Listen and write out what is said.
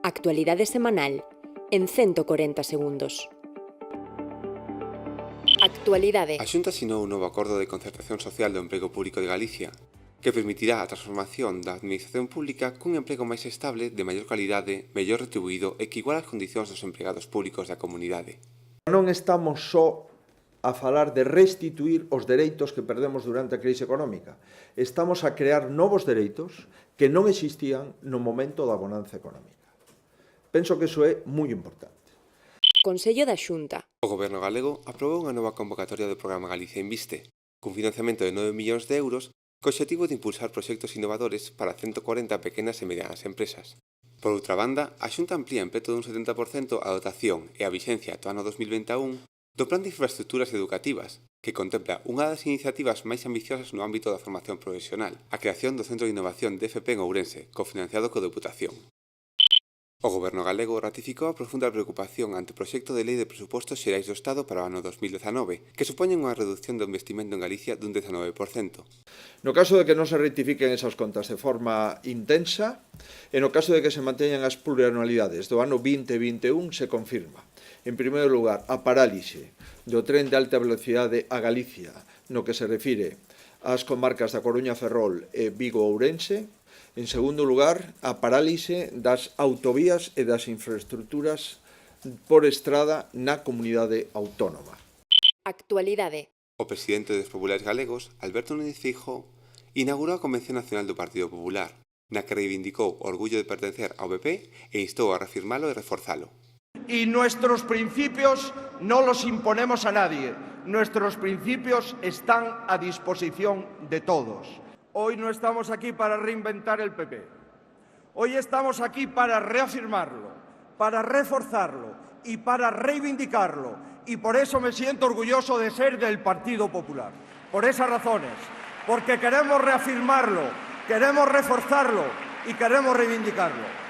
Actualidade semanal en 140 segundos. Actualidade. A Xunta asinou un novo acordo de concertación social do emprego público de Galicia, que permitirá a transformación da administración pública cun emprego máis estable, de maior calidade, mellor retribuído e que iguala as condicións dos empregados públicos da comunidade. Non estamos só a falar de restituir os dereitos que perdemos durante a crise económica. Estamos a crear novos dereitos que non existían no momento da bonanza económica. Penso que iso é moi importante. Consello da Xunta. O Goberno galego aprobou unha nova convocatoria do programa Galicia Inviste, cun financiamento de 9 millóns de euros co obxectivo de impulsar proxectos innovadores para 140 pequenas e medianas empresas. Por outra banda, a Xunta amplía en peto dun 70% a dotación e a vixencia ata o ano 2021 do Plan de Infraestructuras Educativas, que contempla unha das iniciativas máis ambiciosas no ámbito da formación profesional, a creación do Centro de Innovación de FP en Ourense, cofinanciado co Deputación. O Goberno galego ratificou a profunda preocupación ante o proxecto de Lei de Presupostos Xerais do Estado para o ano 2019, que supoñen unha reducción do investimento en Galicia dun 19%. No caso de que non se rectifiquen esas contas de forma intensa, e no caso de que se manteñan as plurianualidades do ano 2021, se confirma, en primeiro lugar, a parálise do tren de alta velocidade a Galicia, no que se refire ás comarcas da Coruña Ferrol e Vigo-Ourense. En segundo lugar, a parálise das autovías e das infraestructuras por estrada na comunidade autónoma. Actualidade. O presidente dos populares galegos, Alberto Núñez Feijóo, inaugurou a Convención Nacional do Partido Popular, na que reivindicou o orgullo de pertencer ao PP e instou a reafirmalo e reforzalo. Y nuestros principios no los imponemos a nadie. Nuestros principios están a disposición de todos. Hoy no estamos aquí para reinventar el PP. Hoy estamos aquí para reafirmarlo, para reforzarlo y para reivindicarlo. Y por eso me siento orgulloso de ser del Partido Popular. Por esas razones. Porque queremos reafirmarlo, queremos reforzarlo y queremos reivindicarlo.